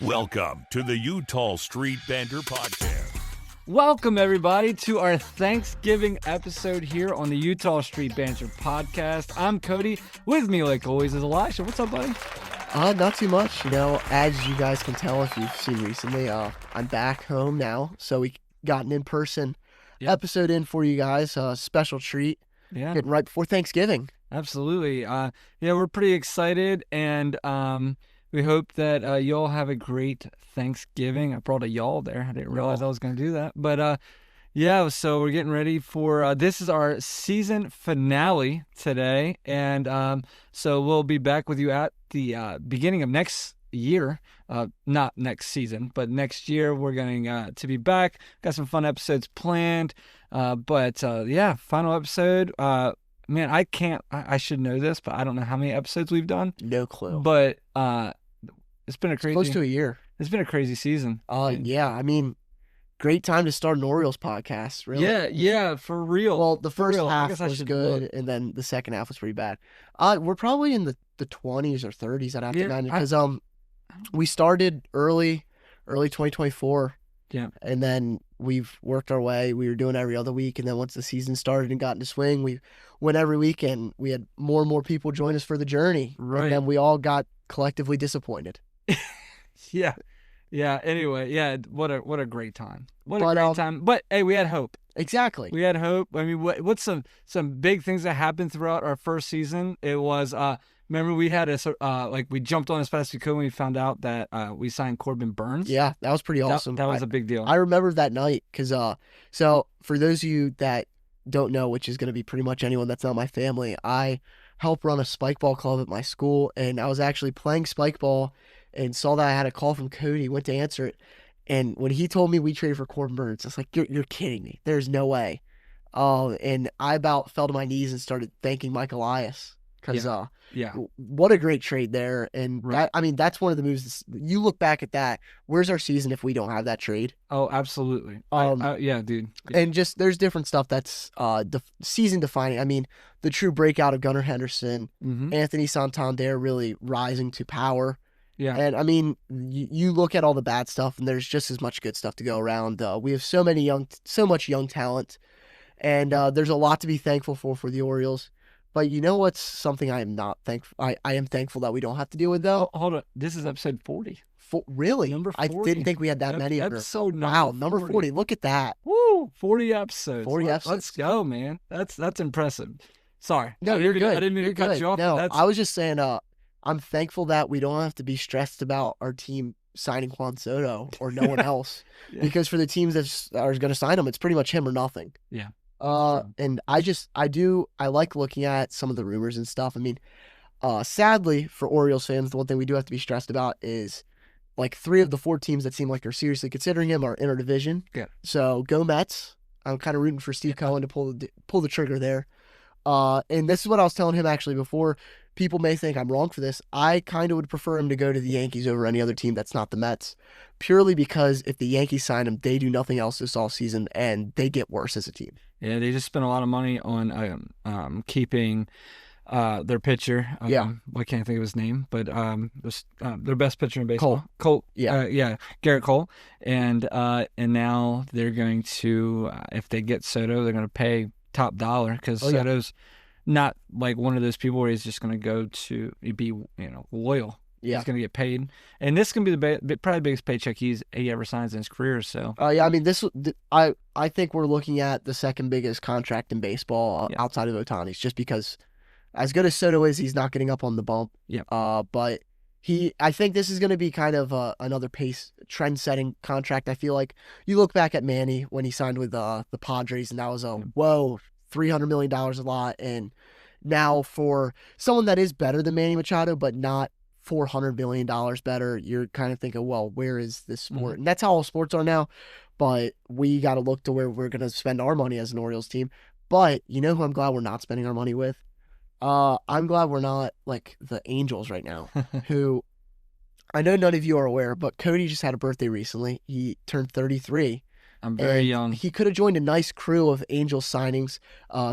Welcome to the Utah Street Banter Podcast. Welcome, everybody, to our Thanksgiving episode here on the Utah Street Banter Podcast. I'm Cody. With me, like always, is Elisha. What's up, buddy? Not too much. As you guys can tell if you've seen recently, I'm back home now. So we got an in-person episode in for you guys. Special treat. Yeah. Getting right before Thanksgiving. Absolutely. We're pretty excited, and we hope that y'all have a great Thanksgiving. I brought a y'all there. I didn't realize I was going to do that. But so we're getting ready for this is our season finale today. And so we'll be back with you at the beginning of next year. Not next season, but next year we're going to be back. Got some fun episodes planned. Final episode. Man, I should know this, but I don't know how many episodes we've done. No clue. But it's been close to a year. It's been a crazy season. Great time to start an Orioles podcast, really. Yeah, for real. Well, the first half was good, look. and then the second half was pretty bad. We're probably in the 20s or 30s, I'd have to imagine, because we started early 2024. Yeah. And then we've worked our way. We were doing every other week, and then once the season started and got into swing, we went every week, and we had more and more people join us for the journey. Right. And then we all got collectively disappointed. Yeah. Anyway, what a great time. What a great time. But hey, we had hope. Exactly. We had hope. I mean, what's some big things that happened throughout our first season? It was remember we had we jumped on as fast as we could when we found out that we signed Corbin Burns. Yeah, that was pretty awesome. That was a big deal. I remember that night because so for those of you that don't know, which is going to be pretty much anyone that's not my family, I help run a spike ball club at my school, and I was actually playing spike ball and saw that I had a call from Cody, went to answer it, and when he told me we traded for Corbin Burns, I was like, you're kidding me. There's no way. And I about fell to my knees and started thanking Mike Elias because what a great trade there. And right. That's one of the moves. You look back at that. Where's our season if we don't have that trade? Oh, absolutely. Dude. Yeah. And just there's different stuff that's season defining. I mean, the true breakout of Gunnar Henderson, Anthony Santander really rising to power. Yeah. And I mean, you look at all the bad stuff, and there's just as much good stuff to go around. We have so much young talent, and there's a lot to be thankful for the Orioles. But you know what's something I am not thankful? I am thankful that we don't have to deal with, though. Oh, hold on, this is episode 40. Really? Number 40. I didn't think we had that many. Episode number 40. Look at that. Woo! 40 episodes. 40 episodes. Let's go, man. That's impressive. Sorry. No, you're good. I didn't mean to cut you off. No, I was just saying. I'm thankful that we don't have to be stressed about our team signing Juan Soto or no one else, because for the teams that are going to sign him, it's pretty much him or nothing. Yeah. And I like looking at some of the rumors and stuff. I mean, sadly for Orioles fans, the one thing we do have to be stressed about is like 3 of the 4 teams that seem like they're seriously considering him are interdivision. Yeah. So go Mets. I'm kind of rooting for Steve Cohen to pull the trigger there. And this is what I was telling him actually before. People may think I'm wrong for this. I kind of would prefer him to go to the Yankees over any other team that's not the Mets, purely because if the Yankees sign him, they do nothing else this offseason, and they get worse as a team. Yeah, they just spent a lot of money on keeping their pitcher. I can't think of his name, but their best pitcher in baseball. Cole. Garrett Cole. And now they're going to, if they get Soto, they're going to pay top dollar because Soto's not like one of those people where he's just going to go to be loyal. Yeah. He's going to get paid, and this can be probably the biggest paycheck he ever signs in his career. So I think we're looking at the second biggest contract in baseball outside of Ohtani's, just because as good as Soto is, he's not getting up on the bump. Yeah. But I think this is going to be kind of another trend-setting contract. I feel like you look back at Manny when he signed with the Padres, and that was $300 million a lot. And now for someone that is better than Manny Machado, but not $400 million better, you're kind of thinking, well, where is this sport? And that's how all sports are now. But we got to look to where we're going to spend our money as an Orioles team. But you know who I'm glad we're not spending our money with? I'm glad we're not like the Angels right now, who I know none of you are aware, but Cody just had a birthday recently. He turned 33. I'm very And young. he could have joined a nice crew of Angels signings.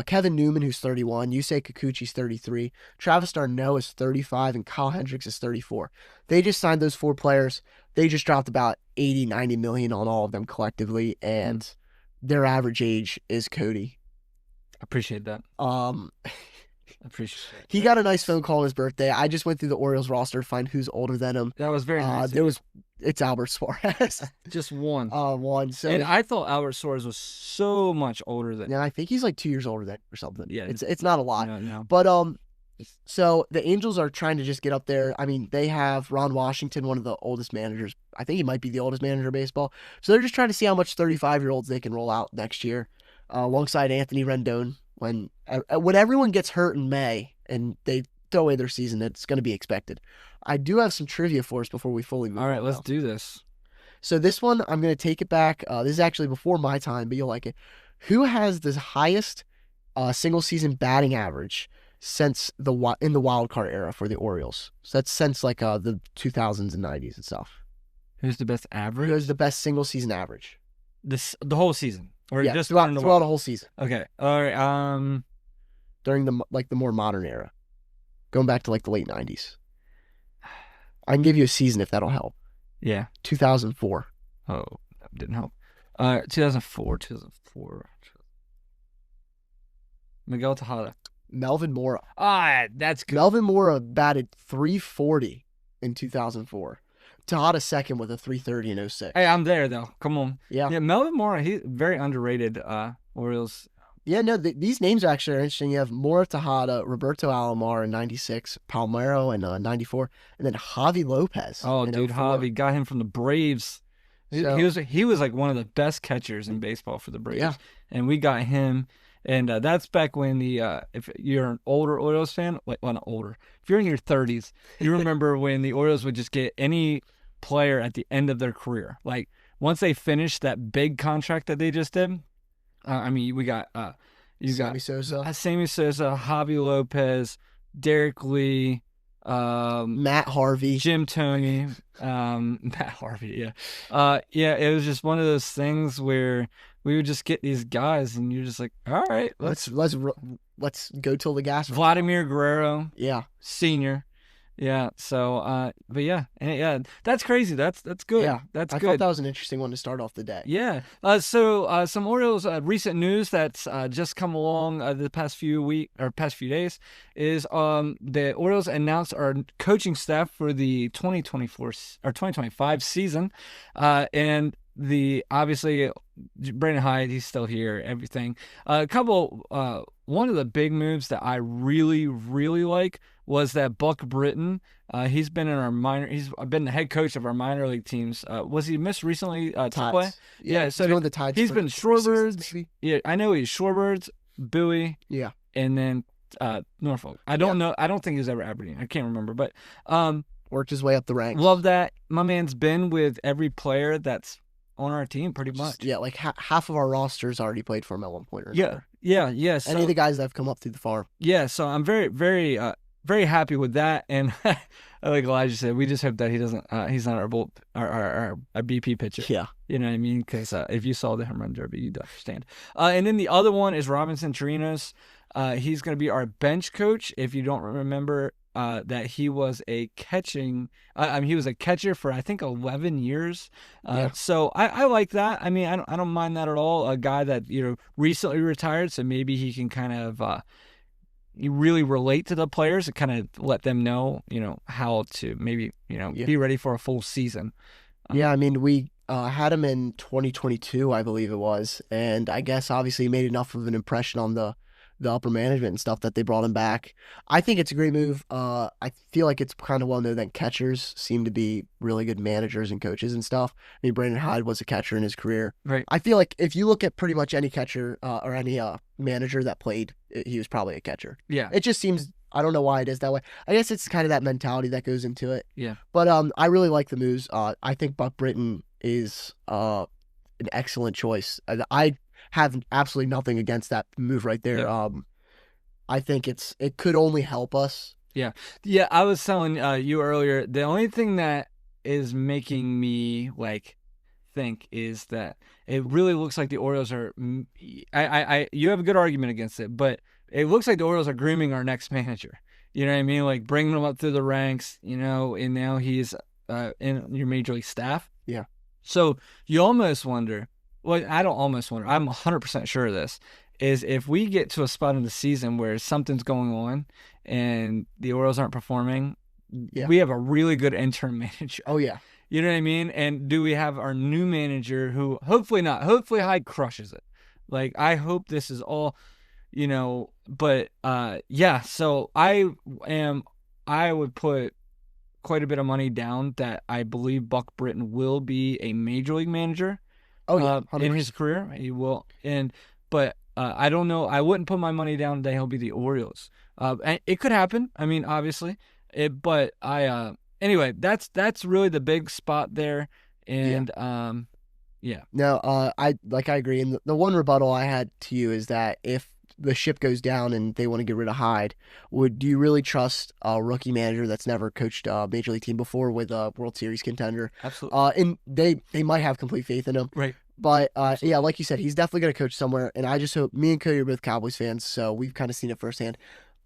Kevin Newman, who's 31, Yusei Kikuchi's 33, Travis d'Arnaud is 35, and Kyle Hendricks is 34. They just signed those 4 players. They just dropped about 80, 90 million on all of them collectively, and their average age is Cody. Appreciate that. Um, Appreciate that. he got a nice phone call on his birthday. I just went through the Orioles roster to find who's older than him. That was very nice. It's Albert Suarez. Just one. One. So And I thought Albert Suarez was so much older than. yeah, I think he's like 2 years older than or something. Yeah. It's not a lot. No. But so the Angels are trying to just get up there. I mean, they have Ron Washington, one of the oldest managers. I think he might be the oldest manager of baseball. So they're just trying to see how much 35-year-olds they can roll out next year, alongside Anthony Rendon. When everyone gets hurt in May and they throw away their season, it's going to be expected. I do have some trivia for us before we fully move All right, on, let's though. do this. So this one, I'm going to take it back. This is actually before my time, but you'll like it. Who has the highest single season batting average since in the wild card era for the Orioles? So that's since like the 2000s and 90s and stuff. Who's the best Who average? has the best single season average? The whole season, or Yeah, just throughout during the the whole season Okay. All right. during the more modern era, going back to like the late 90s. I can give you a season if that'll help. Yeah. 2004. Oh, that didn't help. 2004. Miguel Tejada. Melvin Mora. That's good. Melvin Mora batted 340 in 2004. Tejada second with a 330 in 06. Hey, I'm there though. Come on. Yeah. Yeah, Melvin Mora. He's very underrated. Orioles. Yeah, no, these names actually are interesting. You have Mora, Tejada, Roberto Alomar in 96, Palmeiro in 94, and then Javi Lopez. Oh, in dude, 04. Javi got him from the Braves. So- He was like one of the best catchers in baseball for the Braves. Yeah. And we got him. And that's back when if you're an older Orioles fan, well, not older. If you're in your 30s, you remember when the Orioles would just get any player at the end of their career. Like once they finished that big contract that they just did. I mean, we got Sammy Sosa, Sammy Sosa, Javi Lopez, Derek Lee, Matt Harvey. Jim Toney, Matt Harvey. Yeah. It was just one of those things where we would just get these guys, and you're just like, all right, Let's go till the gas. Vladimir Guerrero, Yeah. senior. Yeah. So, but yeah, that's crazy. That's good. Yeah. That's I good. thought that was an interesting one to start off the day. Yeah. So some Orioles recent news that's just come along the past few days is the Orioles announced our coaching staff for the 2024 or 2025 season, and obviously Brandon Hyde, he's still here. Everything. One of the big moves that I really, really like was that Buck Britton. He's been in our he's been the head coach of our minor league teams. Was he missed recently? Tides. Yeah, so he's the Tides. he's for been 4 seasons, Shorebirds. maybe. Yeah, I know he's Shorebirds, Bowie, Yeah. and then Norfolk. I don't know. I don't think he was ever Aberdeen. I can't remember, but Worked his way up the ranks. love that my man's been with every player that's on our team pretty much. Yeah, like half of our rosters already played for him at one point or another. Yeah. So, Any of the guys that have come up through the farm. yeah, so I'm very, very, very happy with that. And like Elijah said, we just hope that he doesn't. He's not our BP pitcher. Yeah. You know what I mean? Because if you saw the home run derby, you'd understand. And then the other one is Robinson Chirinos. He's going to be our bench coach. If you don't remember, that he was a he was a catcher for I think 11 years. So I like that. I mean, I don't mind that at all. A guy that recently retired, so maybe he can kind of you really relate to the players and kind of let them know how to maybe be ready for a full season. Yeah, I mean, we had him in 2022, I believe it was, and I guess obviously he made enough of an impression on the upper management and stuff that they brought him back. I think it's a great move. I feel like it's kind of well known that catchers seem to be really good managers and coaches and stuff. I mean, Brandon Hyde was a catcher in his career. Right. I feel like if you look at pretty much any catcher or any manager that played, he was probably a catcher. Yeah. It just seems, I don't know why it is that way. I guess it's kind of that mentality that goes into it. Yeah. But I really like the moves. I think Buck Britton is an excellent choice. I have absolutely nothing against that move right there. Yeah. I think it could only help us. Yeah, I was telling you earlier, the only thing that is making me think is that it really looks like the Orioles are. You have a good argument against it, but it looks like the Orioles are grooming our next manager. You know what I mean? Like bringing him up through the ranks. And now he's in your major league staff. Yeah. So you almost wonder. Well, I don't almost wonder. I'm 100% sure of this. Is if we get to a spot in the season where something's going on and the Orioles aren't performing, we have a really good interim manager. Oh, yeah. You know what I mean? And do we have our new manager who hopefully Hyde crushes it. Like, I hope this is all, but so I would put quite a bit of money down that I believe Buck Britton will be a major league manager. Oh, yeah. In his career. He will. But I don't know. I wouldn't put my money down that he'll be the Orioles. And it could happen. I mean, obviously. Anyway, that's really the big spot there. And No, I agree. And the one rebuttal I had to you is that if the ship goes down and they want to get rid of Hyde, do you really trust a rookie manager that's never coached a major league team before with a World Series contender? Absolutely. And they might have complete faith in him. Right. But like you said, he's definitely going to coach somewhere. And I just hope, me and Cody are both Cowboys fans, so we've kind of seen it firsthand.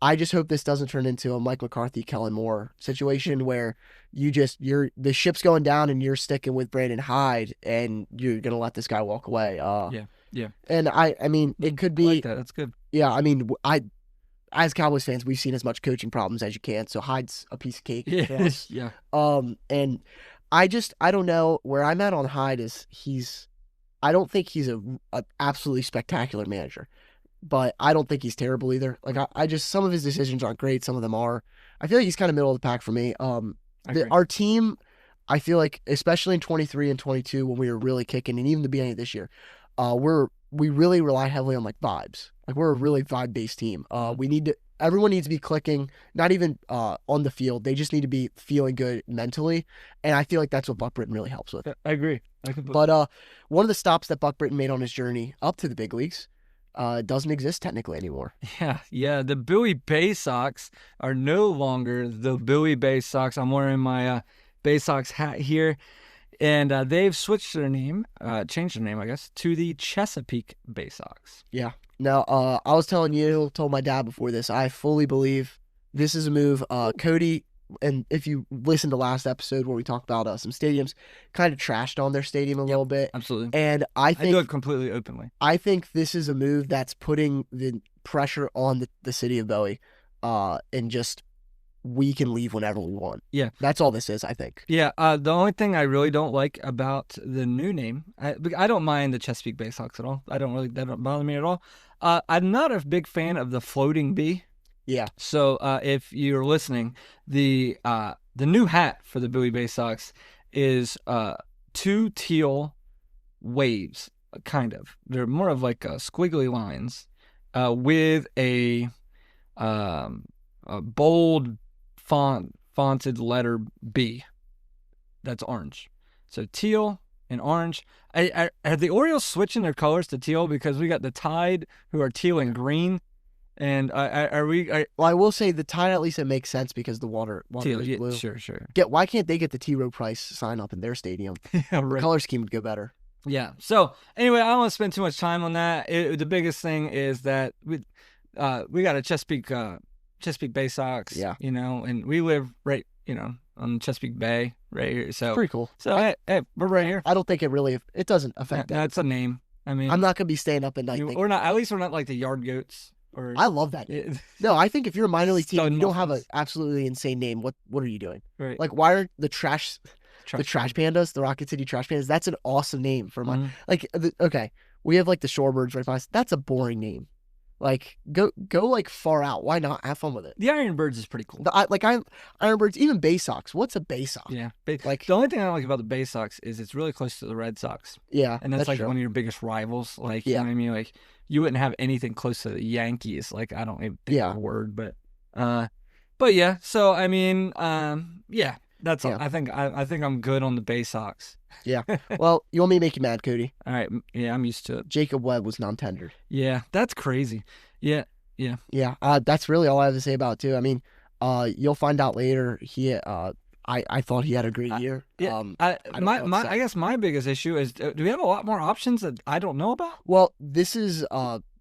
I just hope this doesn't turn into a Mike McCarthy, Kellen Moore situation where the ship's going down and you're sticking with Brandon Hyde and you're gonna let this guy walk away. Yeah. And I mean, it could be I like that. That's good. Yeah, I mean, as Cowboys fans, we've seen as much coaching problems as you can. So Hyde's a piece of cake. Yeah. And I don't know where I'm at on Hyde is I don't think he's a absolutely spectacular manager. But I don't think he's terrible either. Like some of his decisions aren't great. Some of them are. I feel like he's kind of middle of the pack for me. Our team, I feel like, especially in 23 and 22 when we were really kicking, and even the beginning of this year, we really rely heavily on like vibes. Like we're a really vibe based team. Everyone needs to be clicking, not even on the field. They just need to be feeling good mentally, and I feel like that's what Buck Britton really helps with. I agree. But one of the stops that Buck Britton made on his journey up to the big leagues doesn't exist technically anymore. Yeah. The Bowie Bay Sox are no longer the Bowie Bay Sox. I'm wearing my Bay Sox hat here, and they've switched their name, changed their name, I guess, to the Chesapeake Bay Sox. Yeah. Now, I was told my dad before this, I fully believe this is a move. Cody, and if you listen to last episode where we talked about some stadiums, kind of trashed on their stadium a little bit. Absolutely. And I do it completely openly. I think this is a move that's putting the pressure on the city of Bowie, and just we can leave whenever we want. Yeah. That's all this is, I think. Yeah. The only thing I really don't like about the new name, I don't mind the Chesapeake Bay Sox at all. That don't bother me at all. I'm not a big fan of the floating bee. Yeah. So if you're listening, the new hat for the Bowie Bay Sox is two teal waves, kind of. They're more of like squiggly lines with a bold fonted letter B. That's orange. So teal and orange. Are the Orioles switching their colors to teal because we got the Tide who are teal and green? And well, I will say the Tide, at least it makes sense because the water teal, is blue. Sure. Why can't they get the T. Rowe Price sign up in their stadium? Yeah, right. The color scheme would go better. Yeah. So anyway, I don't want to spend too much time on that. The biggest thing is that we got a Chesapeake Bay Sox. Yeah. And we live right, on Chesapeake Bay right here. So it's pretty cool. So hey, we're right here. I don't think it doesn't affect that. That's a name. I mean, I'm not gonna be staying up at night. We're not. At least we're not like the Yard Goats. I love that name. No, I think if you're a minor league team, you don't have an Muffins. absolutely insane name. What are you doing? Right. Like, why aren't the Trash Pandas, the Rocket City Trash Pandas? That's an awesome name for my okay. We have like the Shorebirds right by us. That's a boring name. Like go like far out. Why not have fun with it? The Ironbirds is pretty cool. Ironbirds, even Bay Sox. What's a Bay Sox? Yeah, like the only thing I don't like about the Bay Sox is it's really close to the Red Sox. Yeah, and that's like true. One of your biggest rivals. Like, you know what I mean? Like you wouldn't have anything close to the Yankees. Like I don't even think a word, but yeah. So I mean, yeah. That's all. I think I'm good on the Bay Sox. Yeah. Well, you want me to make you mad, Cody? All right. Yeah, I'm used to it. Jacob Webb was non-tendered. Yeah, that's crazy. Yeah. That's really all I have to say about it too. I mean, you'll find out later. I thought he had a great year. Yeah, I don't know what to say. I guess my biggest issue is, do we have a lot more options that I don't know about? Well, this is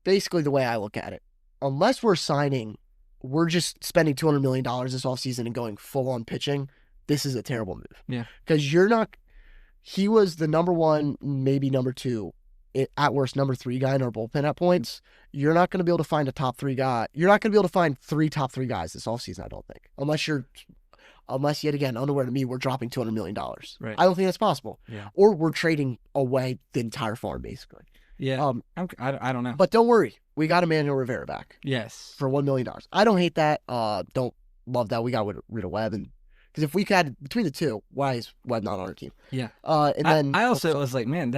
basically the way I look at it. Unless we're just spending $200 million this offseason and going full on pitching, this is a terrible move. Yeah. Because he was the number one, maybe number two, at worst number three guy in our bullpen at points. You're not going to be able to find a top three guy. You're not going to be able to find 3 top 3 guys this offseason, I don't think. Unless yet again, unaware to me, we're dropping $200 million. Right. I don't think that's possible. Yeah. Or we're trading away the entire farm, basically. Yeah. I don't know. But don't worry. We got Emmanuel Rivera back Yes. for $1 million. I don't hate that. Don't love that we got rid of Webb. Because if we had between the two, why is Webb not on our team? Yeah. And then I also was like, man,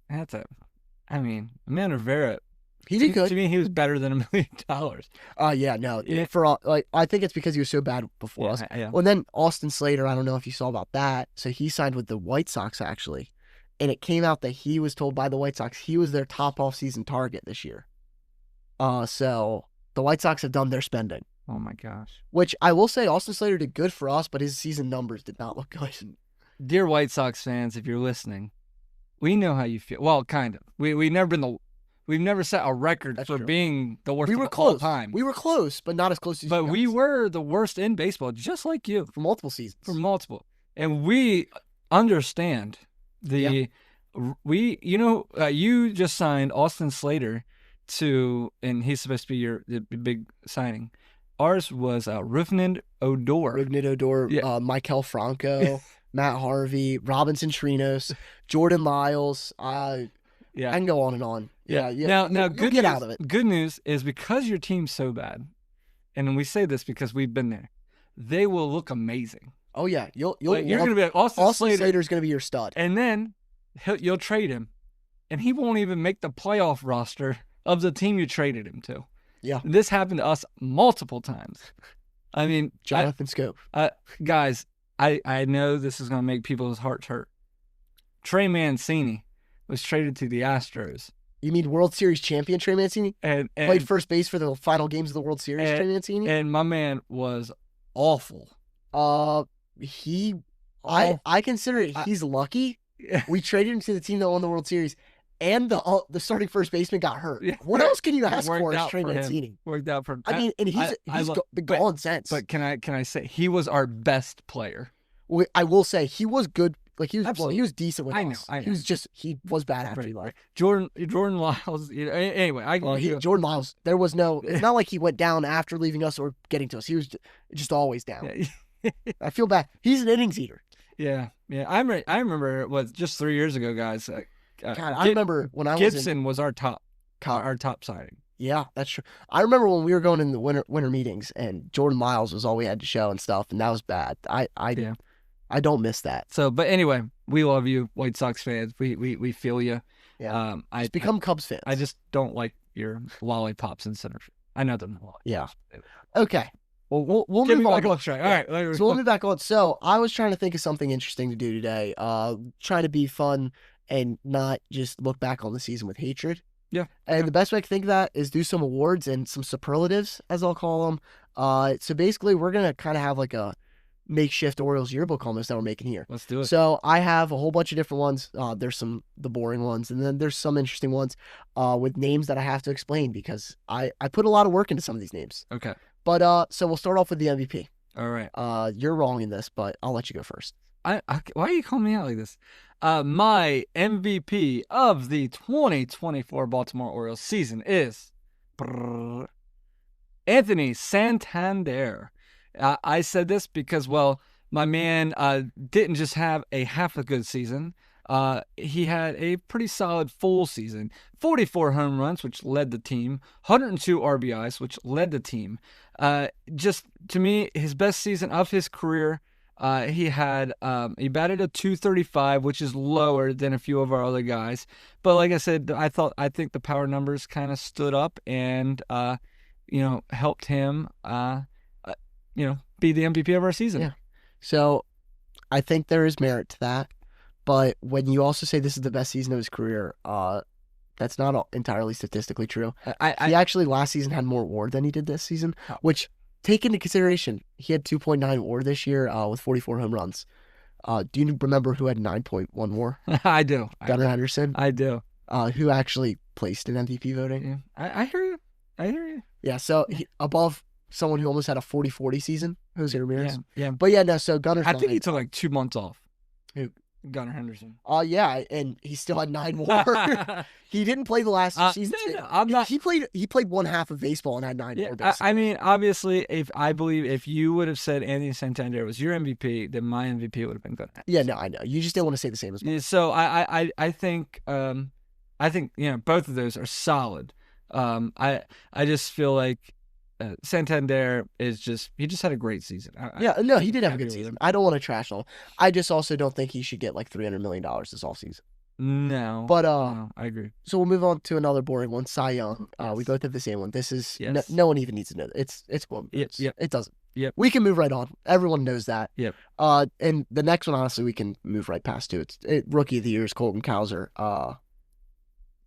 Emmanuel Rivera, he did good. To me, he was better than $1 million. Yeah, no. Yeah. I think it's because he was so bad before us. Yeah. Well, and then Austin Slater, I don't know if you saw about that. So he signed with the White Sox, actually. And it came out that he was told by the White Sox he was their top offseason target this year. So the White Sox have done their spending. Oh, my gosh. Which I will say, Austin Slater did good for us, but his season numbers did not look good. Dear White Sox fans, if you're listening, we know how you feel. Well, kind of. We've never set a record That's for true. being the worst We were of all close. time. We were close, but not as close as But you we guys. were the worst in baseball, just like you, For multiple seasons. for multiple. And we understand you just signed Austin Slater and he's supposed to be the big signing. Ours was Rougned Odor. Rougned Odor, Yeah. Michael Franco, Matt Harvey, Robinson Trinos, Jordan Miles. I can go on and on. Yeah. Now, You'll good get news, out of it. Good news is because your team's so bad, and we say this because we've been there, they will look amazing. Oh yeah, you're You're going to be like Austin Slater, Slater's going to be your stud. and then you'll trade him, and he won't even make the playoff roster of the team you traded him to. Yeah. This happened to us multiple times. I mean, Jonathan Scope. guys, I know this is going to make people's hearts hurt. Trey Mancini was traded to the Astros. You mean World Series champion Trey Mancini? And Played first base for the final games of the World Series, Trey Mancini? And my man was awful. I consider he's lucky. We traded him to the team that won the World Series, and the starting first baseman got hurt. Yeah. What else can you ask Worked for as out Trey for him. Mancini? Worked out for. I mean, and he's been gone since. But can I say he was our best player? I will say he was good. Like he was, Absolutely. he was decent with us. I know. He was bad after he left. Jordan Lyles. Anyway, Jordan Miles. There was no. It's not like he went down after leaving us or getting to us. He was just always down. I feel bad. He's an innings eater. Yeah. I remember it was just 3 years ago, guys. God, I remember when I Gibson was our top signing. Yeah, that's true. I remember when we were going in the winter meetings and Jordan Miles was all we had to show and stuff, and that was bad. I don't miss that. So, but anyway, we love you, White Sox fans. We feel you. Yeah. Just become Cubs fans. I just don't like your lollipops in center. I know them. Yeah. Okay. Well, we'll Give move me on. back on track. All right. So we'll move back on. So I was trying to think of something interesting to do today. Trying to be fun and not just look back on the season with hatred. Yeah. And the best way I can think of that is do some awards and some superlatives, as I'll call them. So basically, we're gonna kind of have like a makeshift Orioles yearbook almost that we're making here. Let's do it. So I have a whole bunch of different ones. There's the boring ones, and then there's some interesting ones with names that I have to explain because I put a lot of work into some of these names. Okay. But so we'll start off with the MVP. All right. You're wrong in this, but I'll let you go first. Why are you calling me out like this? My MVP of the 2024 Baltimore Orioles season is Anthony Santander. I said this because, well, my man didn't just have a half a good season. He had a pretty solid full season. 44 home runs, which led the team. 102 RBIs, which led the team. Just, to me, his best season of his career. He batted a 235, which is lower than a few of our other guys. But like I said, I think the power numbers kind of stood up and, helped him, be the MVP of our season. Yeah. So I think there is merit to that. But when you also say this is the best season of his career, that's not entirely statistically true. He actually last season had more WAR than he did this season, which take into consideration he had 2.9 WAR this year with 44 home runs. Do you remember who had 9.1 WAR? I do. Gunnar Henderson. I do. Who actually placed in MVP voting. Yeah. I hear you. I hear you. Yeah, so above someone who almost had a 40-40 season, Jose Ramirez. Yeah. But yeah, no, so Gunner's I think he took like 2 months off. Who? Gunnar Henderson. Yeah, and he still had 9 WAR. He didn't play the last season. No, I'm not. He played one half of baseball and had 9 WAR. I mean, obviously, if you would have said Anthony Santander was your MVP, then my MVP would have been Gunnar. Yeah, no, I know. You just didn't want to say the same as me. Yeah, so I think both of those are solid. I just feel like Santander he just had a great season. He did have a good season. I don't want to trash on him. I just also don't think he should get like $300 million this offseason. No. But no, I agree. So we'll move on to another boring one, Cy Young. We both have the same one. This is no one even needs to know that. It's one. It doesn't. Yep. We can move right on. Everyone knows that. Yep. And the next one, honestly, we can move right past to. Rookie of the Year is Colton Cowser.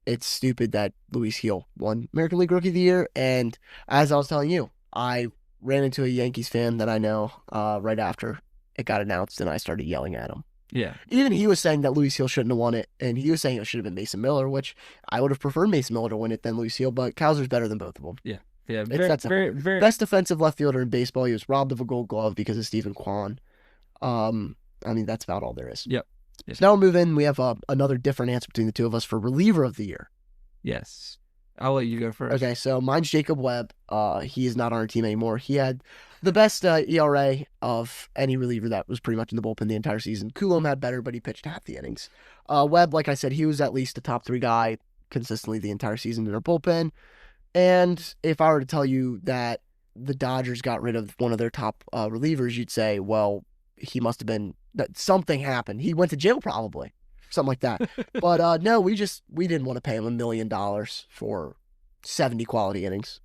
It's stupid that Luis Gil won American League Rookie of the Year. And as I was telling you, I ran into a Yankees fan that I know right after it got announced, and I started yelling at him. Yeah. Even he was saying that Luis Gil shouldn't have won it, and he was saying it should have been Mason Miller, which I would have preferred Mason Miller to win it than Luis Gil, but Cowser's better than both of them. Yeah. Yeah. Very best defensive left fielder in baseball. He was robbed of a Gold Glove because of Stephen Kwan. I mean, that's about all there is. Yep. So now we'll move in. We have another different answer between the two of us for reliever of the year. Yes. I'll let you go first. Okay, so mine's Jacob Webb. He is not on our team anymore. He had the best ERA of any reliever that was pretty much in the bullpen the entire season. Coulomb had better, but he pitched half the innings. Webb, like I said, he was at least a top 3 guy consistently the entire season in our bullpen. And if I were to tell you that the Dodgers got rid of one of their top relievers, you'd say, well, he must have been that something happened. He went to jail probably. Something like that. But no, we didn't want to pay him $1 million for 70 quality innings.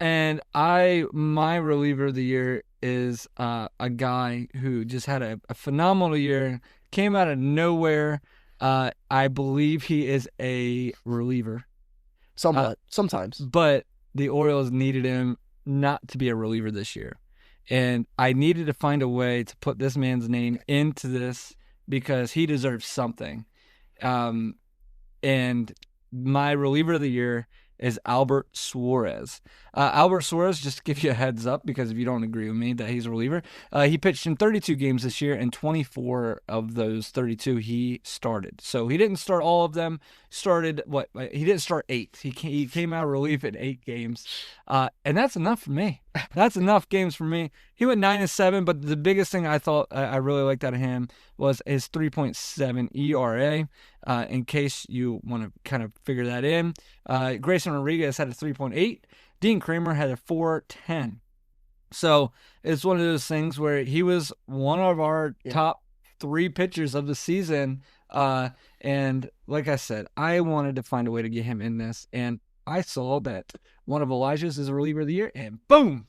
And my reliever of the year is a guy who just had a phenomenal year, came out of nowhere. I believe he is a reliever. Sometimes. But the Orioles needed him not to be a reliever this year. And I needed to find a way to put this man's name into this because he deserves something. And my reliever of the year is Albert Suarez. Albert Suarez, just to give you a heads up, because if you don't agree with me that he's a reliever, he pitched in 32 games this year, and 24 of those 32 he started. So he didn't start all of them. He didn't start 8. He came out of relief in 8 games, and that's enough for me. That's enough games for me. He went 9-7, but the biggest thing I thought I really liked out of him was his 3.7 ERA. In case you want to kind of figure that in, Grayson Rodriguez had a 3.8. Dean Kramer had a 4.10. So it's one of those things where he was one of our top 3 pitchers of the season. And like I said, I wanted to find a way to get him in this. And I saw that one of Elijah's is a reliever of the year, and boom,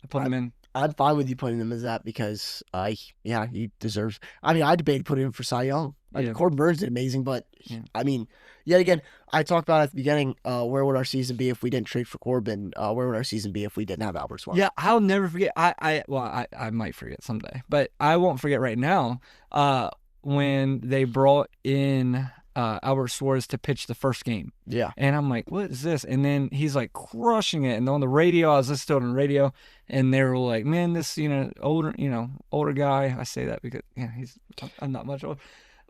I put him in. I'm fine with you putting him as that because, he deserves. I mean, I debated putting him for Cy Young. Corbin Burns did amazing, but I mean, yet again, I talked about at the beginning. Where would our season be if we didn't trade for Corbin? Where would our season be if we didn't have Albert Suarez? Yeah, I'll never forget. I might forget someday, but I won't forget right now. When they brought in Albert Suarez to pitch the first game. Yeah. And I'm like, what is this? And then he's like crushing it. And on the radio, I was listening to it on the radio, and they were like, man, this, older guy. I say that because I'm not much older.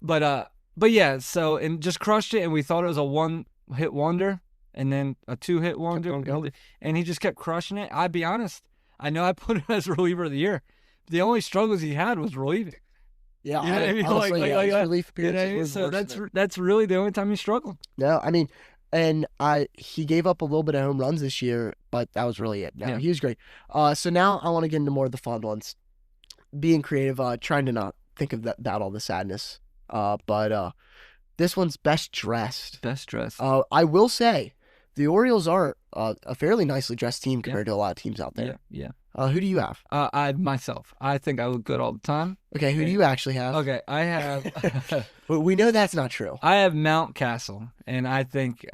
But yeah, so, and just crushed it, and we thought it was a 1-hit wonder, and then a 2-hit wonder, and he just kept crushing it. I'd be honest, I know I put him as reliever of the year. The only struggles he had was relieving. Yeah, you know what I mean? Honestly, relief appearances. So that's really the only time he struggled. No, I mean, and he gave up a little bit of home runs this year, but that was really it. No, he was great. So now I want to get into more of the fun ones. Being creative, trying to not think of about all the sadness. But this one's best dressed. Best dressed. I will say, the Orioles are a fairly nicely dressed team compared to a lot of teams out there. Yeah. Who do you have? Myself. I think I look good all the time. Okay, who do you actually have? Okay, I have. We know that's not true. I have Mountcastle, and I think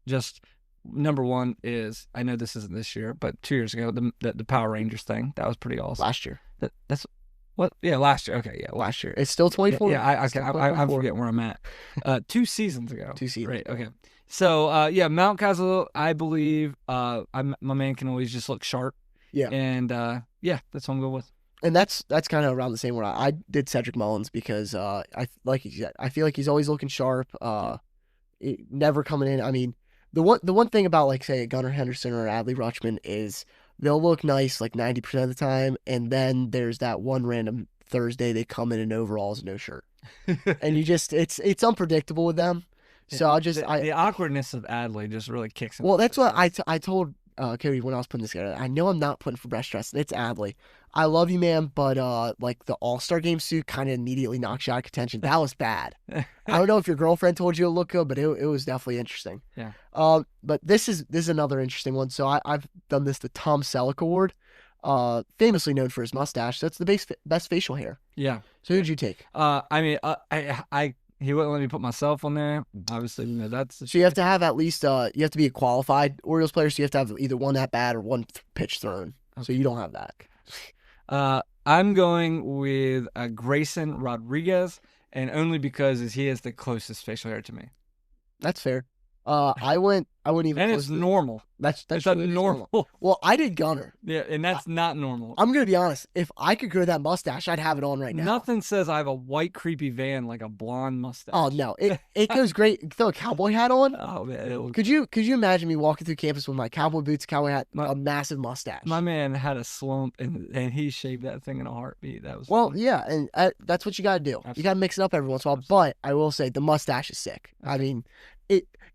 just number one is, I know this isn't this year, but 2 years ago, the Power Rangers thing. That was pretty awesome. Last year. That's what? Yeah, last year. Okay, yeah, Last year. It's still 24. Yeah, I'm Still forgetting where I'm at. 2 seasons ago. 2 seasons. Right. Okay. So yeah, Mount Castle, I believe. My man can always just look sharp. Yeah. And yeah, that's what I'm going with. And that's kind of around the same where I did Cedric Mullins because like you said, I feel like he's always looking sharp. Never coming in. I mean, the one thing about like say Gunnar Henderson or Adley Rutschman is they'll look nice like 90% of the time, and then there's that one random Thursday they come in overalls and no shirt, and you just it's unpredictable with them. So the awkwardness of Adley just really kicks him. Well, that's what I told Cody when I was putting this together. I know I'm not putting for best dress. It's Adley. I love you, man, but like the All-Star Game suit kind of immediately knocks you out of contention. That was bad. I don't know if your girlfriend told you it looked good, but it was definitely interesting. Yeah. But this is another interesting one. So I've done this the Tom Selleck Award, famously known for his mustache. That's the best facial hair. Yeah. So who'd you take? I mean, he wouldn't let me put myself on there. Obviously, that's. So you have to have at least you have to be a qualified Orioles player. So you have to have either one at bat or one pitch thrown. Okay. So you don't have that. I'm going with Grayson Rodriguez, and only because he has the closest facial hair to me. That's fair. I wouldn't even. And it's normal. That's really normal. Well, I did Gunner. Yeah, and that's not normal. I'm gonna be honest. If I could grow that mustache, I'd have it on right now. Nothing says I have a white creepy van like a blonde mustache. Oh no, it goes great. Throw a cowboy hat on. Oh man, could you imagine me walking through campus with my cowboy boots, cowboy hat, a massive mustache? My man had a slump, and he shaved that thing in a heartbeat. That was funny. Yeah, and that's what you got to do. Absolutely. You got to mix it up every once in a while. But I will say the mustache is sick. Okay. I mean,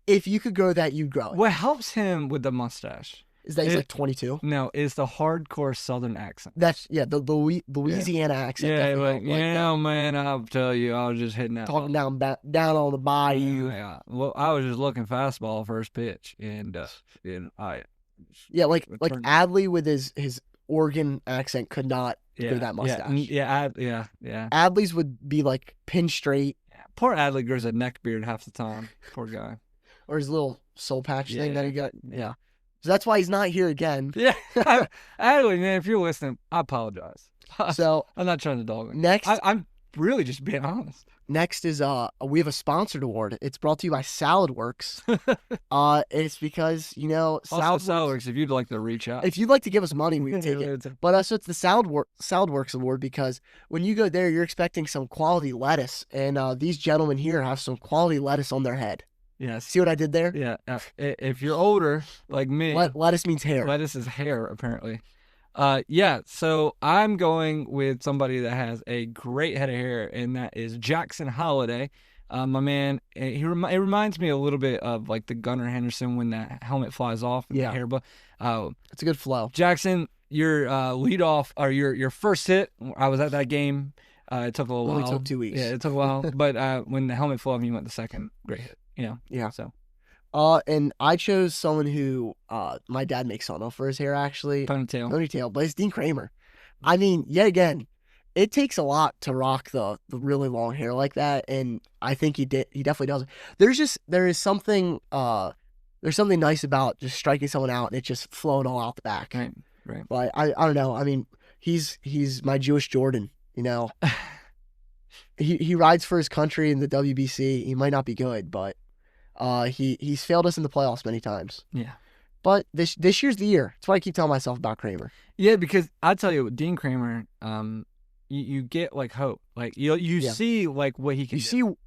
if you could grow that, you'd grow it. What helps him with the mustache is that he's like 22. No, is the hardcore Southern accent. That's the Louisiana accent. Yeah, like man, I'll tell you, I was just hitting that talking down on the bayou. Yeah, well, I was just looking fastball first pitch, and I. Yeah, like Adley with his Oregon accent could not grow that mustache. Yeah. Adley's would be like pin straight. Yeah, poor Adley grows a neck beard half the time. Poor guy. Or his little soul patch thing that he got. Yeah. So that's why he's not here again. Yeah. Adley, man, if you're listening, I apologize. So I'm not trying to dog him. Next, I'm really just being honest. Next is we have a sponsored award. It's brought to you by Salad Works. It's because Salad Works. If you'd like to reach out, if you'd like to give us money, we can take it. But so it's the Salad Works Award because when you go there, you're expecting some quality lettuce, and these gentlemen here have some quality lettuce on their head. Yes. See what I did there? Yeah. If you're older like me, lettuce means hair. Lettuce is hair, apparently. Yeah. So I'm going with somebody that has a great head of hair, and that is Jackson Holliday. My man, it reminds me a little bit of like the Gunnar Henderson when that helmet flies off. Yeah. The hair, but it's a good flow. Jackson, your leadoff or your first hit. I was at that game. It took a little while. Only took 2 weeks. Yeah, it took a while. But when the helmet flew off, you went the second. Great hit. Yeah. So, and I chose someone who my dad makes fun of for his hair actually. Ponytail, but it's Dean Kramer. I mean, yet again, it takes a lot to rock the really long hair like that, and I think he definitely does. There is something there's something nice about just striking someone out and it just flowing all out the back. Right. But I don't know. I mean, he's my Jewish Jordan. He rides for his country in the WBC. He might not be good, but he's failed us in the playoffs many times. Yeah. But this year's the year. That's what I keep telling myself about Kramer. Yeah, because I tell you, with Dean Kramer, you get like hope. Like you see like what he can do.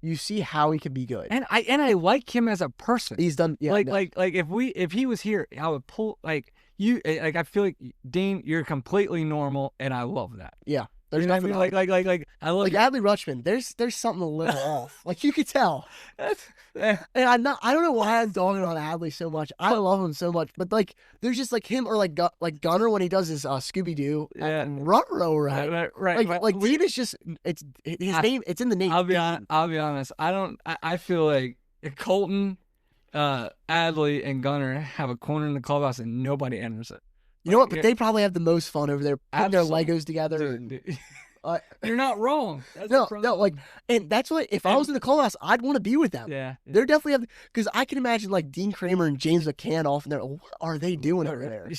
You see how he can be good. And I like him as a person. He's done like if he was here, I would pull like you like I feel like Dean, you're completely normal, and I love that. Yeah. There's nothing like I love Adley Rutschman. There's something a little off. Like you could tell. And I don't know why I'm dogging on Adley so much. I love him so much, but like there's just like him or like Gunner when he does his Scooby Doo. Yeah. Ruh-roh, right. Like Dean is just it's his name. It's in the name. I'll be honest. I feel like Colton, Adley, and Gunner have a corner in the clubhouse and nobody enters it. You know what? But they probably have the most fun over there putting their Legos together. Dude. You're not wrong. That's No, the problem. like, and that's what, if I was in the clubhouse, I'd want to be with them. Yeah. They're definitely have, because I can imagine like Dean Kramer and James McCann off in there. What are they doing over there?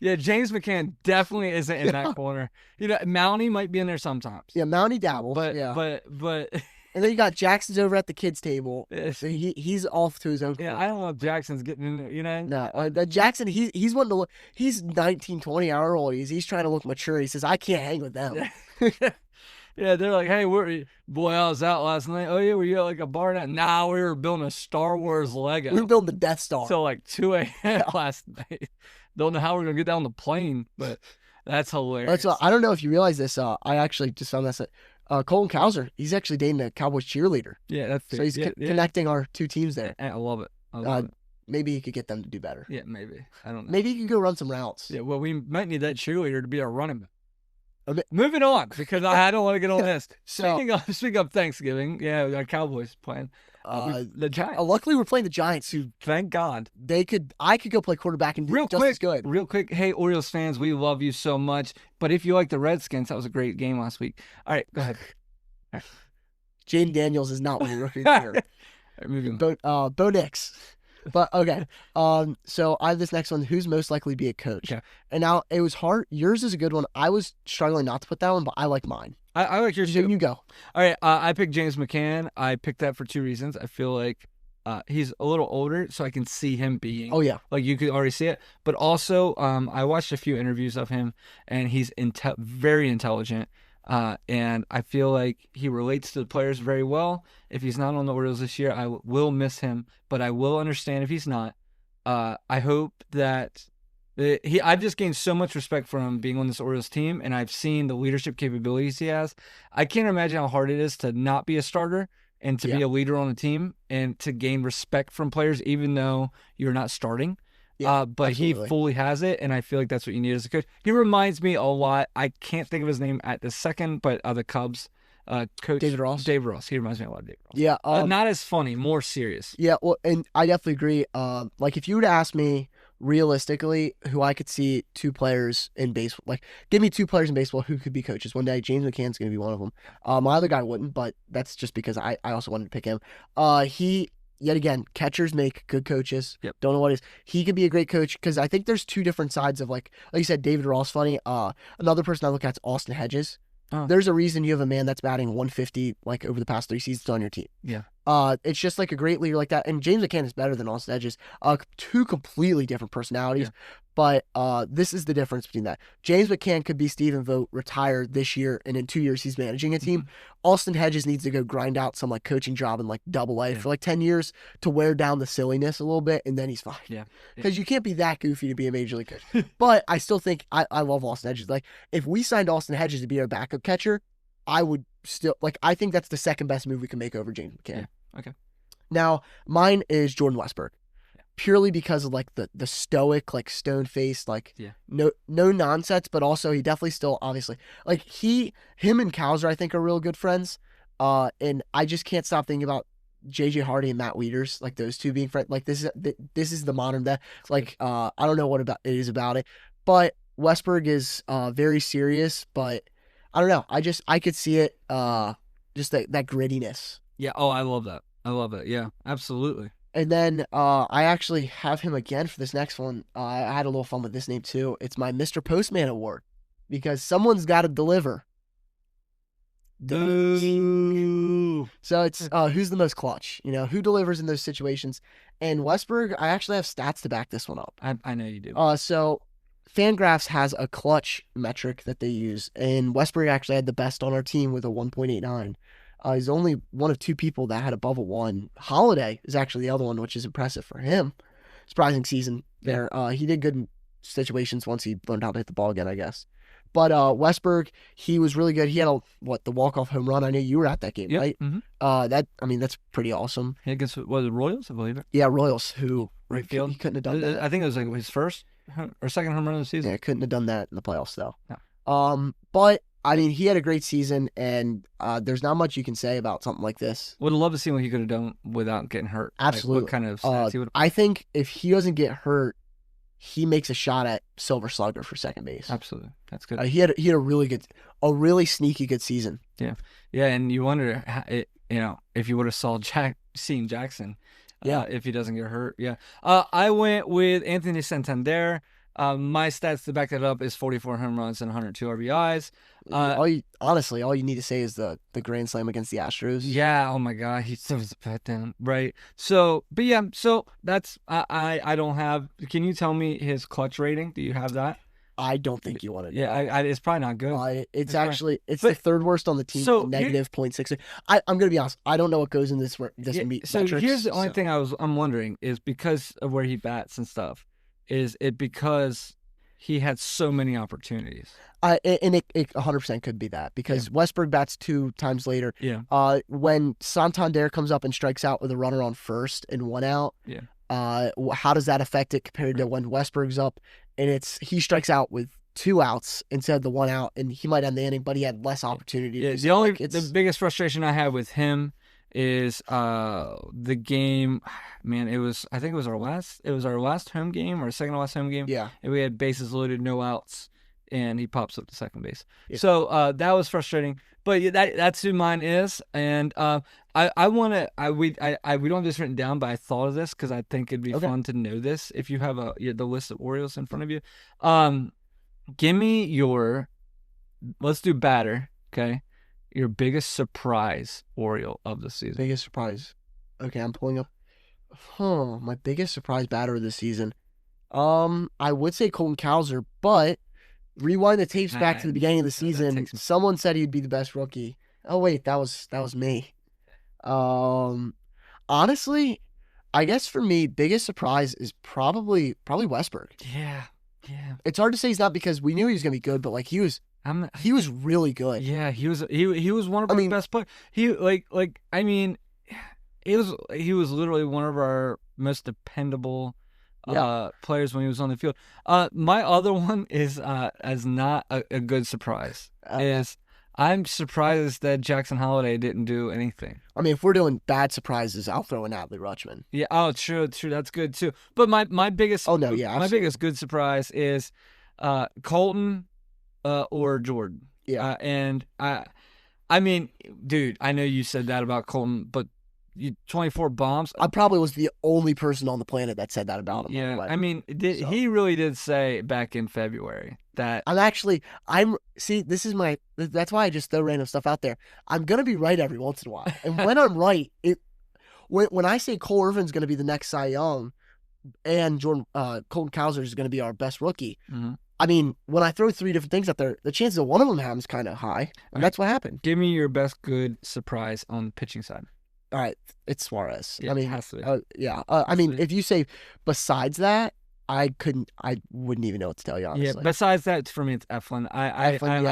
Yeah. James McCann definitely isn't in that corner. Mountie might be in there sometimes. Yeah, Mountie dabbles. But yeah. but And then you got Jackson's over at the kids' table. Yes. So he's off to his own. Yeah, I don't know if Jackson's getting in there, No, Jackson, he's wanting to look. He's 19, 20-hour-old. He's trying to look mature. He says, I can't hang with them. Yeah, they're like, hey, boy, I was out last night. Oh, yeah, were you at like a bar night? Nah, we were building a Star Wars Lego. We were building the Death Star. Till like 2 a.m. last night. Don't know how we're going to get down the plane, but that's hilarious. I don't know if you realize this. I actually just found this. Colin Cowser, he's actually dating a Cowboys cheerleader. Yeah, that's so he's connecting our two teams there. I love it. Maybe he could get them to do better. Yeah, maybe. I don't know. Maybe he could go run some routes. Yeah, well, we might need that cheerleader to be our running back. Moving on, because I don't want to get on this. Speaking of Thanksgiving, our Cowboys playing. The Giants. Luckily, we're playing the Giants, who, thank God, I could go play quarterback and do just as good. Real quick, hey, Orioles fans, we love you so much. But if you like the Redskins, that was a great game last week. All right, go ahead. Jaden Daniels is not winning rookie of the year. Moving on. Bo Nix. But okay. So I have this next one. Who's most likely to be a coach? Okay. And now it was hard. Yours is a good one. I was struggling not to put that one, but I like mine. I like yours too. You go. All right. I picked James McCann. I picked that for two reasons. I feel like he's a little older, so I can see him being. Oh yeah. Like you could already see it. But also, I watched a few interviews of him, and he's very intelligent. And I feel like he relates to the players very well. If he's not on the Orioles this year, I will miss him, but I will understand if he's not. I hope that I've just gained so much respect for him being on this Orioles team, and I've seen the leadership capabilities he has. I can't imagine how hard it is to not be a starter and to be a leader on a team and to gain respect from players, even though you're not starting. Yeah, but absolutely. he fully has it, and I feel like that's what you need as a coach. He reminds me a lot. I can't think of his name at the second, but the Cubs coach David Ross. He reminds me a lot of David Ross. Yeah, not as funny, more serious. Yeah, well, and I definitely agree. Like if you were to ask me realistically who I could see two players in baseball, like give me two players in baseball who could be coaches one day, James McCann's going to be one of them. My other guy wouldn't, but that's just because I also wanted to pick him. Yet again, catchers make good coaches. Yep. Don't know what it is. He could be a great coach because I think there's two different sides of like you said, David Ross funny. Another person I look at is Austin Hedges. There's a reason you have a man that's batting 150 like over the past 3 seasons on your team. Yeah. It's just like a great leader like that. And James McCann is better than Austin Hedges. Two completely different personalities. Yeah. But this is the difference between that. James McCann could be Stephen Vogt, retired this year, and in 2 years he's managing a team. Mm-hmm. Austin Hedges needs to go grind out some like coaching job in like Double-A for like 10 years to wear down the silliness a little bit, and then he's fine. Yeah. Because you can't be that goofy to be a major league coach. But I still think I love Austin Hedges. Like if we signed Austin Hedges to be our backup catcher, I would still I think that's the second best move we can make over James McCann. Yeah. Okay. Now mine is Jordan Westberg. Purely because of like the stoic, like stone faced, like no nonsense, but also he definitely still obviously like him and Cowser I think are real good friends. And I just can't stop thinking about JJ Hardy and Matt Wieters, like those two being friends. Like this is the modern day. Like I don't know what about it is about it, but Westberg is very serious. But I don't know. I could see it. Just that grittiness. Yeah. Oh, I love that. I love it. Yeah. Absolutely. And then I actually have him again for this next one. I had a little fun with this name too. It's my Mr. Postman Award because someone's got to deliver. Boo. So it's who's the most clutch? You know, who delivers in those situations? And Westberg, I actually have stats to back this one up. I know you do. So Fangraphs has a clutch metric that they use, and Westberg actually had the best on our team with a 1.89. He's only one of two people that had above a 1. Holiday is actually the other one, which is impressive for him. Surprising season there. He did good in situations once he learned how to hit the ball again, I guess. But Westberg, he was really good. He had the walk-off home run. I know you were at that game, right? Mm-hmm. That's pretty awesome. Against the Royals, I believe it. Yeah, Royals, who right field. He couldn't have done that. I think it was like his first or second home run of the season. Yeah, couldn't have done that in the playoffs though. No. But I mean, he had a great season, and there's not much you can say about something like this. Would have loved to see what he could have done without getting hurt. Absolutely. Like what kind of stats he would have. I think if he doesn't get hurt, he makes a shot at Silver Slugger for second base. Absolutely, that's good. He had a really sneaky good season. Yeah, and you wonder, if you would have seen Jackson, if he doesn't get hurt. Yeah, I went with Anthony Santander. My stats to back that up is 44 home runs and 102 RBIs. All you need to say is the grand slam against the Astros. Yeah. Oh my God, he was a pet then, right? So, but yeah, so that's I don't have. Can you tell me his clutch rating? Do you have that? I don't think you want to. Yeah, it's probably not good. It's the third worst on the team. So negative 0.6. I'm gonna be honest. I don't know what goes in this metrics. So here's the only thing I'm wondering is because of where he bats and stuff. Is it because he had so many opportunities? And it 100% could be that because Westberg bats 2 times later. Yeah. When Santander comes up and strikes out with a runner on first and 1 out. Yeah. How does that affect it compared to when Westberg's up and he strikes out with 2 outs instead of the 1 out, and he might end the inning, but he had less opportunity. Yeah. The biggest frustration I have with him is the game. Man, I think it was our last home game or second to last home game. Yeah. And we had bases loaded, no outs, and he pops up to second base. Yeah. So that was frustrating. But that's who mine is, and we don't have this written down, but I thought of this because I think it'd be fun to know this if you have the list of Orioles in front of you. Give me let's do batter, okay? Your biggest surprise Oriole of the season. Biggest surprise. Okay, I'm pulling up. My biggest surprise batter of the season. I would say Colton Cowser, but rewind the tapes back to the beginning of the season. Someone said he'd be the best rookie. Oh wait, that was me. Honestly, I guess for me, biggest surprise is probably Westberg. Yeah. It's hard to say he's not because we knew he was gonna be good, but like he was really good. Yeah, he was one of our best players. He was literally one of our most dependable players when he was on the field. My other one is as not a good surprise. I'm surprised that Jackson Holliday didn't do anything. I mean, if we're doing bad surprises, I'll throw in Adley Rutschman. Yeah. Oh, true. That's good too. But my biggest. Oh no, yeah. My biggest good surprise is Colton or Jordan. Yeah. And I mean, dude, I know you said that about Colton, but 24 bombs. I probably was the only person on the planet that said that about him. Yeah, I mean, he really did say back in February that that's why I just throw random stuff out there. I'm gonna be right every once in a while, and when I'm right, when I say Cole Irvin's gonna be the next Cy Young, and Colton Cowser is gonna be our best rookie. Mm-hmm. I mean, when I throw 3 different things out there, the chances of one of them happening is kind of high, and that's what happened. Give me your best good surprise on the pitching side. All right, it's Suarez. Yeah, I mean, it has to be. Mean, if you say besides that, I wouldn't even know what to tell you, honestly. Yeah, besides that, for me, it's Eflin.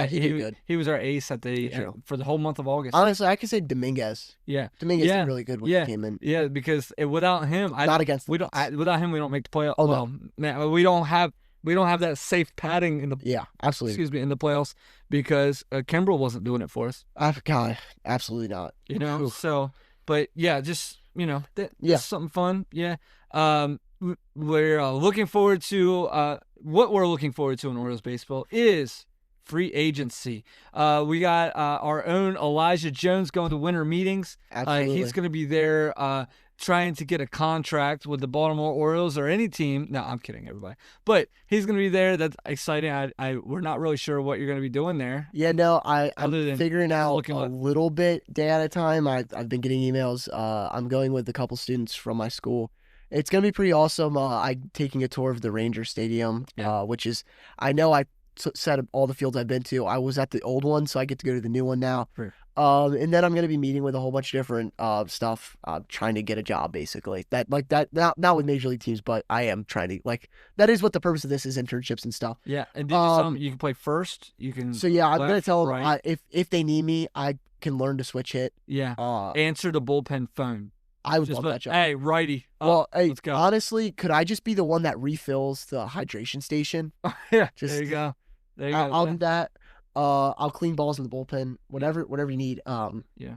He did good. He was our ace for the whole month of August. Honestly, I could say Dominguez. Yeah, Dominguez did really good when he came in. Yeah, because without him, without him, we don't make the playoffs. Oh, well, man, we don't have that safe padding in the absolutely. Excuse me, in the playoffs because Kimbrel wasn't doing it for us. God, absolutely not. So. But yeah, just something fun. Yeah, we're looking forward to what we're looking forward to in Orioles baseball is free agency. We got our own Elijah Jones going to winter meetings. Absolutely, he's going to be there trying to get a contract with the Baltimore Orioles or any team. No, I'm kidding, everybody. But he's going to be there. That's exciting. We're not really sure what you're going to be doing there. Yeah, no, I'm figuring out a little bit day at a time. I've been getting emails. I'm going with a couple students from my school. It's going to be pretty awesome. I'm taking a tour of the Ranger Stadium, which is, I know I said all the fields I've been to. I was at the old one, so I get to go to the new one now. Right. And then I'm going to be meeting with a whole bunch of different stuff, trying to get a job, basically. Not with major league teams, but I am trying to, that is what the purpose of this is, internships and stuff. Yeah, and you can play first. You can. So yeah, I'm going to tell them if they need me, I can learn to switch hit. Yeah. Answer the bullpen phone. I would love that job. Hey, righty. Let's go. Honestly, could I just be the one that refills the hydration station? Yeah. There you go. I'll do that. I'll clean balls in the bullpen, whatever you need. Yeah.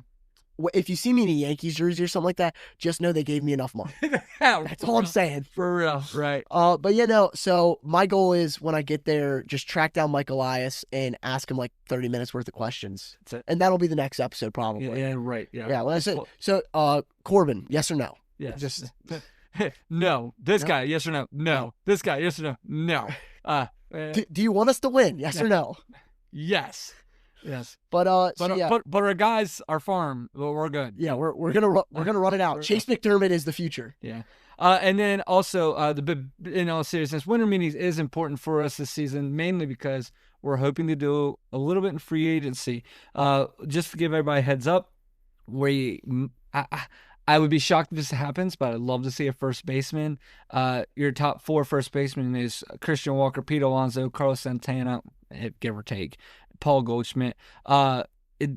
if you see me in a Yankees jersey or something like that, just know they gave me enough money. That's all I'm saying. For real, right? But yeah, no. So my goal is when I get there, just track down Mike Elias and ask him like 30 minutes worth of questions, That's it. and that'll be the next episode probably. Yeah, right. Yeah. Yeah. Well, that's it. So, Corbin, yes or no? Yes. Just no. This No? guy, yes or no? No. This guy, yes or no? No. do you want us to win? Yes or no? Yes. Yes. But so But yeah. but our guys, our farm, we're good. Yeah, we're gonna run it out. Chase McDermott is the future. Yeah. And then also in all seriousness, winter meetings is important for us this season, mainly because we're hoping to do a little bit in free agency. Just to give everybody a heads up, I would be shocked if this happens, but I'd love to see a first baseman. Your top 4 first basemen is Christian Walker, Pete Alonso, Carlos Santana, give or take, Paul Goldschmidt. Would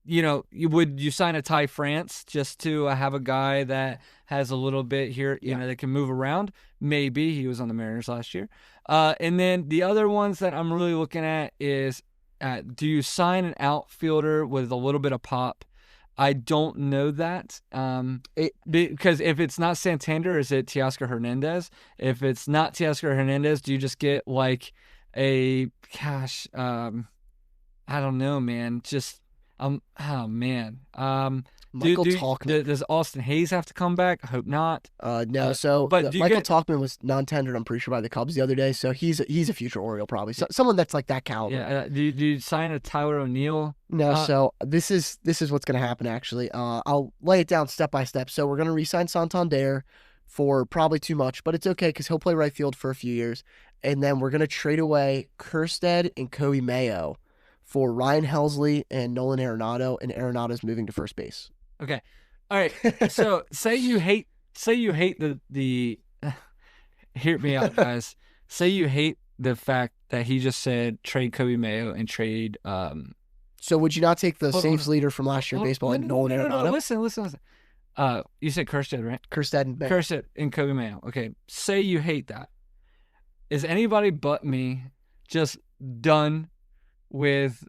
you sign a Ty France just to have a guy that has a little bit here, that can move around? Maybe. He was on the Mariners last year. And then the other ones that I'm really looking at is, do you sign an outfielder with a little bit of pop? I don't know that. Because if it's not Santander, is it Teoscar Hernandez? If it's not Teoscar Hernandez, do you just get like I don't know, man. Just oh man. Michael Talkman. Does Austin Hayes have to come back? I hope not. No. So but Michael Talkman was non-tendered, I'm pretty sure, by the Cubs the other day. So he's a future Oriole probably. Someone that's like that caliber. Yeah. Do you sign a Tyler O'Neill? No. So this is what's gonna happen actually. I'll lay it down step by step. So we're gonna re-sign Santander for probably too much, but it's okay because he'll play right field for a few years, and then we're gonna trade away Kjerstad and Kobe Mayo for Ryan Helsley and Nolan Arenado, and Arenado's moving to first base. Okay. All right. So say you hate the hear me out, guys. Say you hate the fact that he just said trade Kobe Mayo and trade So would you not take the Hold saves on. leader from last year in baseball and Nolan Arenado? No, listen. You said Kjerstad, right? Kjerstad and Mayo. Kjerstad and Kobe Mayo. Okay. Say you hate that. Is anybody but me just done with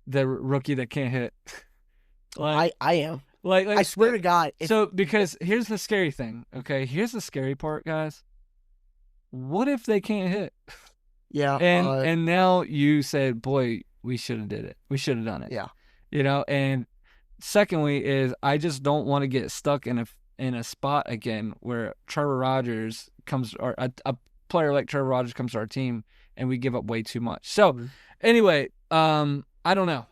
the rookie that can't hit? I am. Like I swear to God. So because here's the scary thing. Okay, here's the scary part, guys. What if they can't hit? Yeah. And now you said, boy, we should have did it. We should have done it. Yeah. And secondly is I just don't want to get stuck in a spot again where Trevor Rogers comes, or a player like Trevor Rogers comes to our team and we give up way too much. So anyway, I don't know.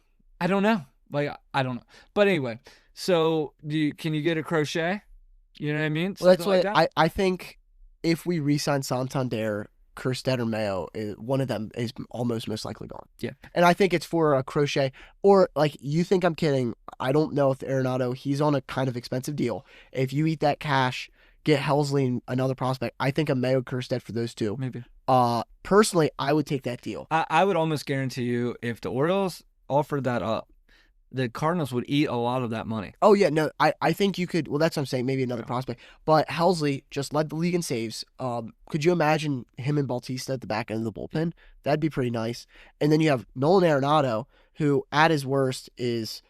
Like, I don't know. But anyway, so can you get a Crochet? You know what I mean? Well, that's Something what like that? I think. If we re-sign Santander, Kjerstad or Mayo, one of them is almost most likely gone. Yeah. And I think it's for a Crochet. Or, like, you think I'm kidding. I don't know if Arenado, he's on a kind of expensive deal. If you eat that cash, get Helsley and another prospect, I think a Mayo Kjerstad for those two. Maybe. Personally, I would take that deal. I would almost guarantee you if the Orioles offered that up, the Cardinals would eat a lot of that money. Oh, yeah, no, I think you could. Well, that's what I'm saying. Maybe another prospect. But Helsley just led the league in saves. Could you imagine him and Bautista at the back end of the bullpen? That'd be pretty nice. And then you have Nolan Arenado, who at his worst is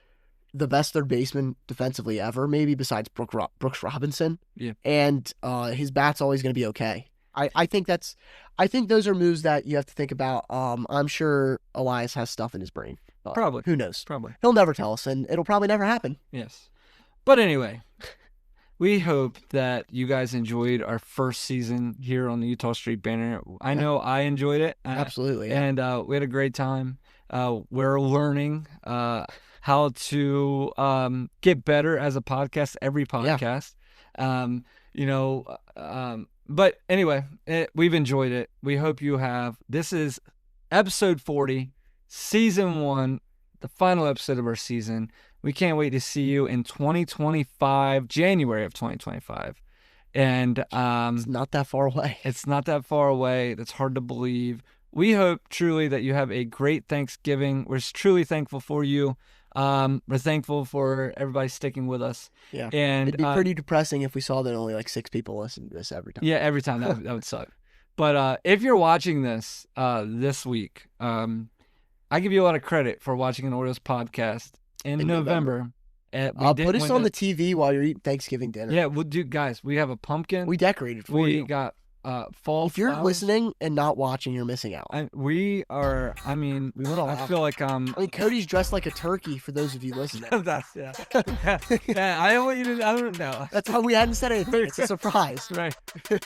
the best third baseman defensively ever, maybe besides Brooks Robinson. Yeah. And his bat's always going to be okay. I think those are moves that you have to think about. I'm sure Elias has stuff in his brain. Probably. Who knows? Probably. He'll never tell us, and it'll probably never happen. Yes. But anyway, we hope that you guys enjoyed our first season here on the Utah Street Banner. I know I enjoyed it. Absolutely. Yeah. And we had a great time. We're learning how to get better as a podcast, every podcast. But anyway, we've enjoyed it. We hope you have. This is episode 40. Season 1, the final episode of our season. We can't wait to see you in 2025, January of 2025. And it's not that far away. It's not that far away. That's hard to believe. We hope truly that you have a great Thanksgiving. We're truly thankful for you. We're thankful for everybody sticking with us. Yeah. And it'd be pretty depressing if we saw that only like 6 people listen to this every time. Yeah, every time. That would suck. But if you're watching this this week, I give you a lot of credit for watching an Orioles podcast in November. Put us on the TV while you're eating Thanksgiving dinner. Yeah, we'll do, guys. We have a pumpkin. We decorated for We you. got fall. If you're flowers. listening and not watching, you're missing out. We are. I mean, I feel like I mean, Cody's dressed like a turkey. For those of you listening, that's yeah. I don't want you to. I don't know. that's why we hadn't said anything. It's a surprise. Right.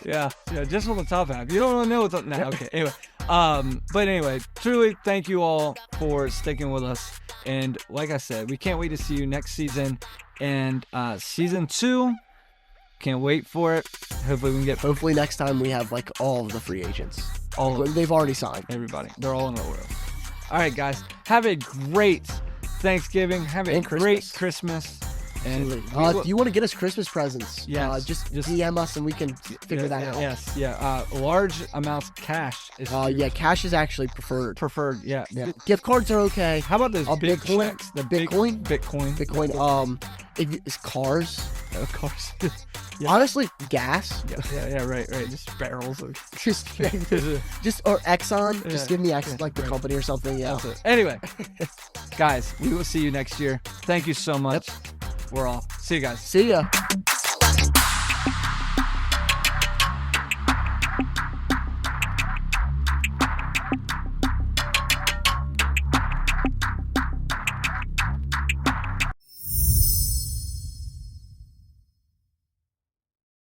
Yeah. Just on the top half. You don't want to know what's up now. Okay. Anyway. But anyway, truly, thank you all for sticking with us. And like I said, we can't wait to see you next season. And season 2, can't wait for it. Hopefully we can get Hopefully next time we have like all of the free agents. all of They've already signed. everybody. They're all in the Orioles. All right, guys. Have a great Thanksgiving. Have a And great Christmas. And If you want to get us Christmas presents, Yes, just just- DM us and we can figure that out. Yes. Yeah. Large amounts of cash is Yeah, cash is actually preferred. preferred. Yeah. Yeah. Gift cards are okay. How about those big Bitcoin? checks? The Bitcoin? Bitcoin. It's cars. Of course. Honestly, gas. Yeah, right. Just barrels of Just or Exxon. Yeah. Just give me X, Yeah, like the right. company or something. Yeah. That's it. Anyway, guys, we will see you next year. Thank you so much. We're all. See you guys. See ya.